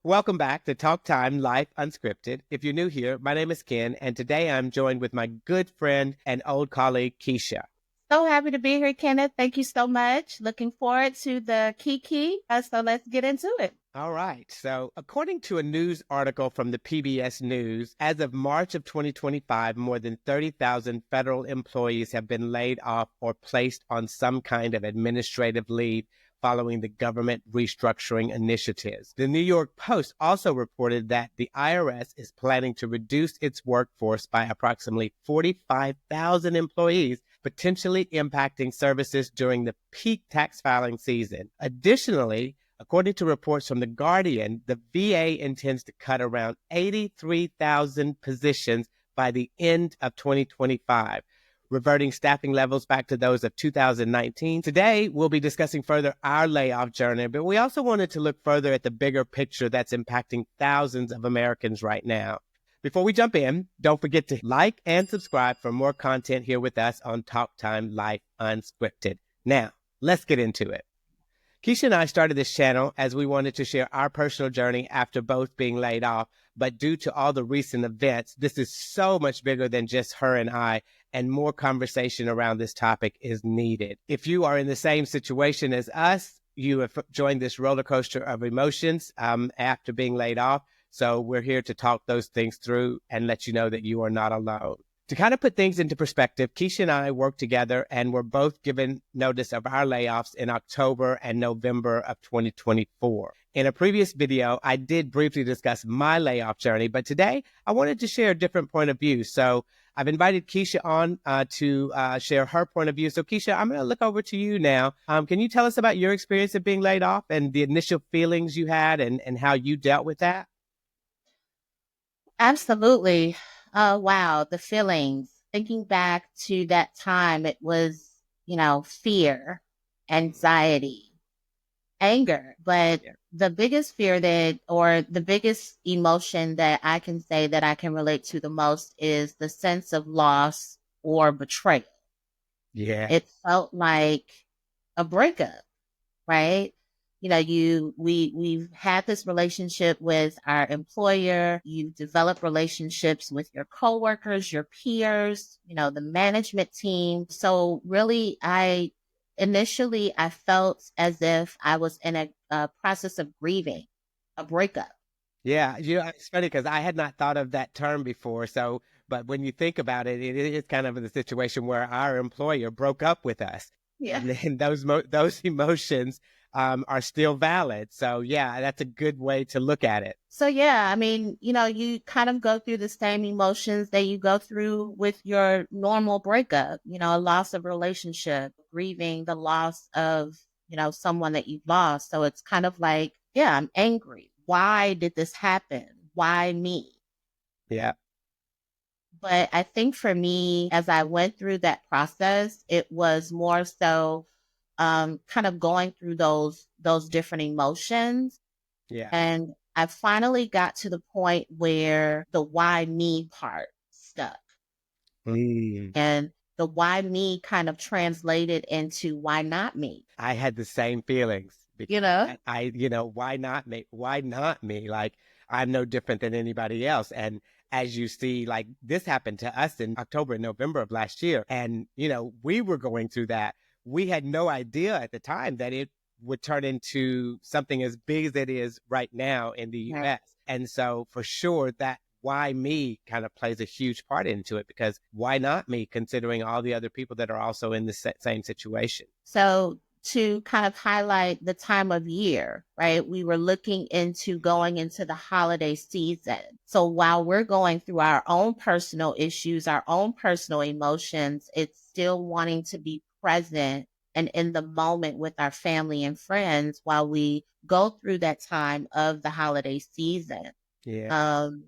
Welcome back to TalkTime Life Unscripted. If you're new here, my name is Ken, and today I'm joined with my good friend and old colleague, Keisha. So happy to be here, Kenneth. Thank you so much. Looking forward to the Kiki. So let's get into it. All right. So, according to a news article from the PBS News, as of March of 2025, more than 30,000 federal employees have been laid off or placed on some kind of administrative leave following the government restructuring initiatives. The New York Post also reported that the IRS is planning to reduce its workforce by approximately 45,000 employees, potentially impacting services during the peak tax filing season. Additionally, according to reports from The Guardian, the VA intends to cut around 83,000 positions by the end of 2025, reverting staffing levels back to those of 2019. Today, we'll be discussing further our layoff journey, but we also wanted to look further at the bigger picture that's impacting thousands of Americans right now. Before we jump in, don't forget to like and subscribe for more content here with us on TalkTime Life Unscripted. Now, let's get into it. Keisha and I started this channel as we wanted to share our personal journey after both being laid off, but due to all the recent events, this is so much bigger than just her and I, and more conversation around this topic is needed. If you are in the same situation as us, you have joined this roller coaster of emotions after being laid off, so we're here to talk those things through and let you know that you are not alone. To kind of put things into perspective, Keisha and I worked together and were both given notice of our layoffs in October and November of 2024. In a previous video, I did briefly discuss my layoff journey, but today I wanted to share a different point of view. So I've invited Keisha on to share her point of view. So Keisha, I'm going to look over to you now. Can you tell us about your experience of being laid off and the initial feelings you had and how you dealt with that? Absolutely. Wow. The feelings. Thinking back to that time, it was, fear, anxiety, anger. But Yeah. the biggest fear or the biggest emotion that I can say that I can relate to the most is the sense of loss or betrayal. Yeah. It felt like a breakup, right? We've had this relationship with our employer. You develop relationships with your coworkers, your peers, the management team. So really, I felt as if I was in a process of grieving a breakup. Yeah, it's funny because I had not thought of that term before. So, but when you think about it, it is kind of the situation where our employer broke up with us, Yeah. and then those emotions are still valid. So, yeah, that's a good way to look at it. So yeah, I mean, you kind of go through the same emotions that you go through with your normal breakup, a loss of relationship, grieving the loss of, someone that you've lost. So it's kind of like, yeah, I'm angry. Why did this happen? Why me? Yeah, But I think for me, as I went through that process, it was more so kind of going through those different emotions. yeah. And I finally got to the point where the why me part stuck. Mm. And the why me kind of translated into why not me, I had the same feelings you because know? why not me? Why not me? Like, I'm no different than anybody else. And as you see, like this happened to us in October and November of last year. And, we were going through that. We had no idea at the time that it would turn into something as big as it is right now in the Right. US. And so for sure that why me kind of plays a huge part into it because why not me considering all the other people that are also in the same situation? So to kind of highlight the time of year, right? We were looking into going into the holiday season. So while we're going through our own personal issues, our own personal emotions, it's still wanting to be present and in the moment with our family and friends while we go through that time of the holiday season. Yeah. Um,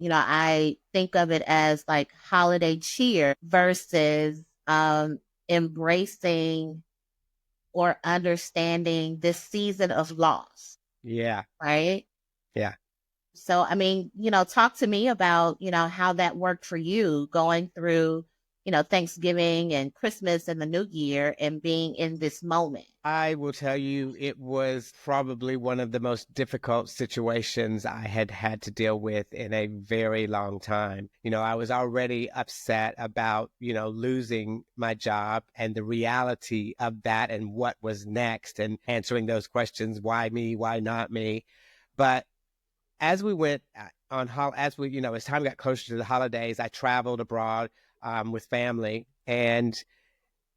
I think of it as like holiday cheer versus embracing or understanding this season of loss, Yeah. right? Yeah. So, I mean, talk to me about, how that worked for you going through, Thanksgiving and Christmas and the New Year and being in this moment? I will tell you, it was probably one of the most difficult situations I had had to deal with in a very long time. I was already upset about, losing my job and the reality of that and what was next and answering those questions. Why me? Why not me? But as we went as we, as time got closer to the holidays, I traveled abroad with family, and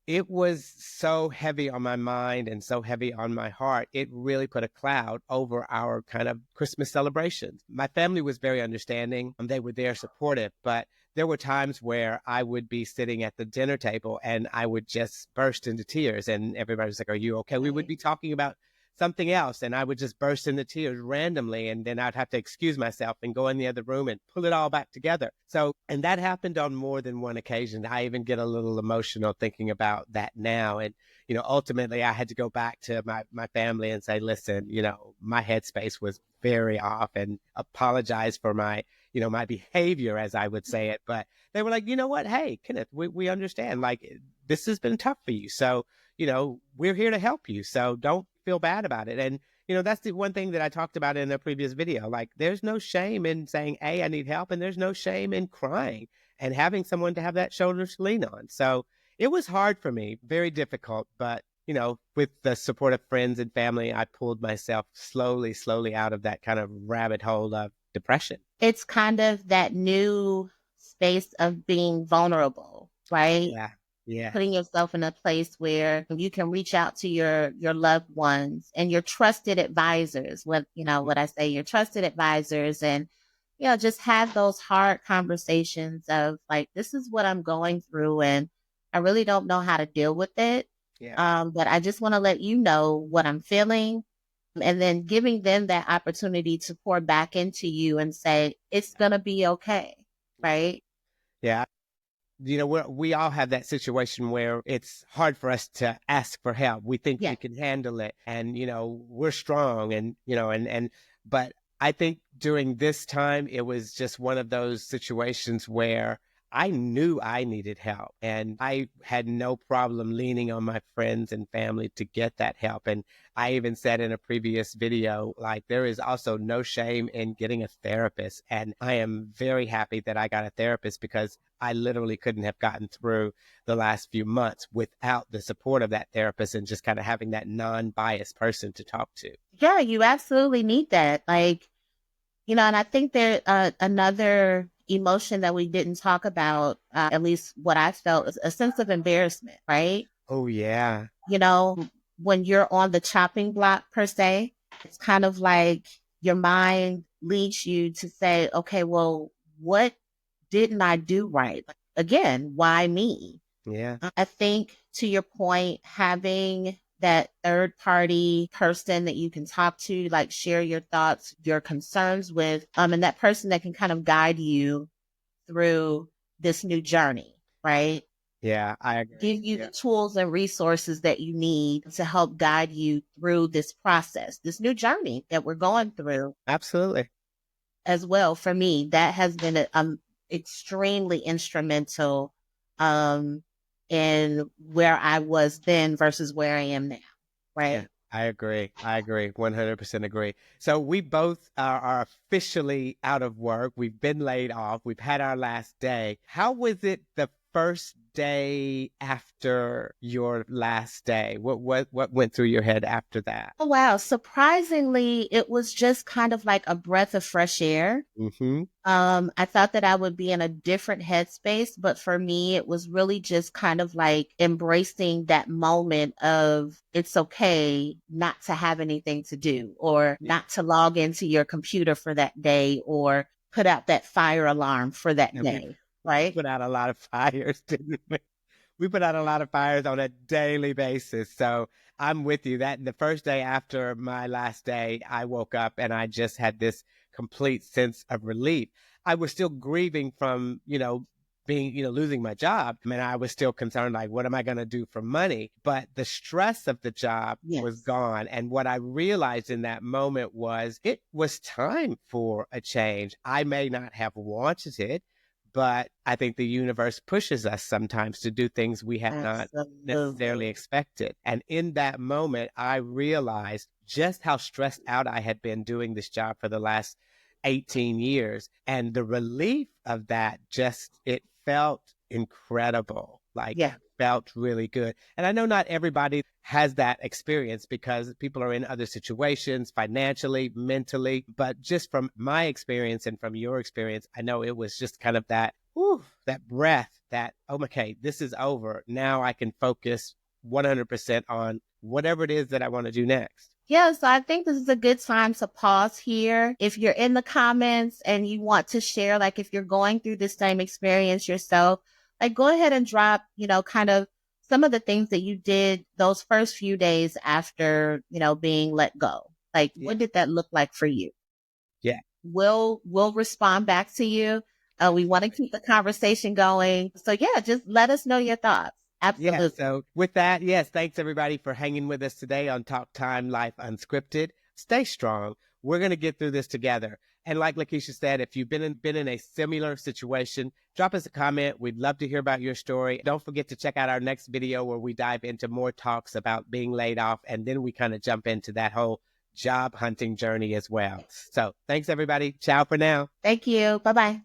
it was so heavy on my mind and so heavy on my heart. It really put a cloud over our kind of Christmas celebrations. My family was very understanding. They were there supportive, but there were times where I would be sitting at the dinner table and I would just burst into tears. And everybody was like, "Are you okay?" We would Right. be talking about something else and I would just burst into tears randomly. And then I'd have to excuse myself and go in the other room and pull it all back together. So, and that happened on more than one occasion. I even get a little emotional thinking about that now. And, ultimately I had to go back to my family and say, listen, my headspace was very off, and apologize for my behavior, as I would say it. But they were like, you know what? Hey, Kenneth, we understand. Like, this has been tough for you. So, we're here to help you. So don't feel bad about it. And, that's the one thing that I talked about in a previous video. Like, there's no shame in saying, hey, I need help. And there's no shame in crying and having someone to have that shoulder to lean on. So it was hard for me, very difficult. But, with the support of friends and family, I pulled myself slowly, slowly out of that kind of rabbit hole of depression. It's kind of that new space of being vulnerable, right? Yeah. Yeah. Putting yourself in a place where you can reach out to your loved ones and your trusted advisors. What I say, your trusted advisors, and just have those hard conversations of like, this is what I'm going through, and I really don't know how to deal with it. Yeah. But I just want to let you know what I'm feeling, and then giving them that opportunity to pour back into you and say it's gonna be okay, right? Yeah. We all have that situation where it's hard for us to ask for help. We think Yeah. we can handle it, and we're strong, and but I think during this time it was just one of those situations where I knew I needed help, and I had no problem leaning on my friends and family to get that help. And I even said in a previous video, like, there is also no shame in getting a therapist. And I am very happy that I got a therapist, because I literally couldn't have gotten through the last few months without the support of that therapist and just kind of having that non-biased person to talk to. Yeah, you absolutely need that. Like, and I think there another emotion that we didn't talk about, at least what I felt, is a sense of embarrassment, right? Oh, yeah. You know, when you're on the chopping block per se, it's kind of like your mind leads you to say, okay, well, what didn't I do right? Like, again, why me? Yeah. I think, to your point, having that third party person that you can talk to, like share your thoughts, your concerns with, and that person that can kind of guide you through this new journey, right? Yeah, I agree. Give you Yeah. the tools and resources that you need to help guide you through this process, this new journey that we're going through Absolutely. as well. For me, that has been extremely instrumental um, in where I was then versus where I am now, Yeah, right? I agree. I agree. 100% agree. So we both are officially out of work. We've been laid off. We've had our last day. How was it the first day after your last day? What went through your head after that? Oh, wow. Surprisingly, it was just kind of like a breath of fresh air. Mm-hmm. I thought that I would be in a different headspace, but for me, it was really just kind of like embracing that moment of it's okay not to have anything to do, or Yeah. not to log into your computer for that day, or put out that fire alarm for that Yeah, day, we right? put out a lot of fires, didn't we? We put out a lot of fires on a daily basis. So I'm with you. That the first day after my last day, I woke up and I just had this complete sense of relief. I was still grieving from, being, losing my job. I mean, I was still concerned, like, what am I going to do for money? But the stress of the job was Yes. gone. And what I realized in that moment was it was time for a change. I may not have wanted it, but I think the universe pushes us sometimes to do things we have not necessarily Absolutely. expected. And in that moment, I realized just how stressed out I had been doing this job for the last 18 years. And the relief of that just, it felt incredible. Like, Yeah. felt really good. And I know not everybody has that experience because people are in other situations financially, mentally, but just from my experience and from your experience, I know it was just kind of that, whew, that breath that, oh, okay, this is over. Now I can focus 100% on whatever it is that I want to do next. Yeah, so I think this is a good time to pause here. If you're in the comments and you want to share, like if you're going through this same experience yourself, like go ahead and drop, kind of some of the things that you did those first few days after, being let go. Like Yeah. what did that look like for you? Yeah. We'll respond back to you. We want to keep the conversation going. So yeah, just let us know your thoughts. Yeah. Absolutely. So with that, yes, thanks everybody for hanging with us today on Talk Time Life Unscripted. Stay strong. We're going to get through this together. And like Lakeisha said, if you've been in a similar situation, drop us a comment. We'd love to hear about your story. Don't forget to check out our next video where we dive into more talks about being laid off. And then we kind of jump into that whole job hunting journey as well. So thanks everybody. Ciao for now. Thank you. Bye-bye.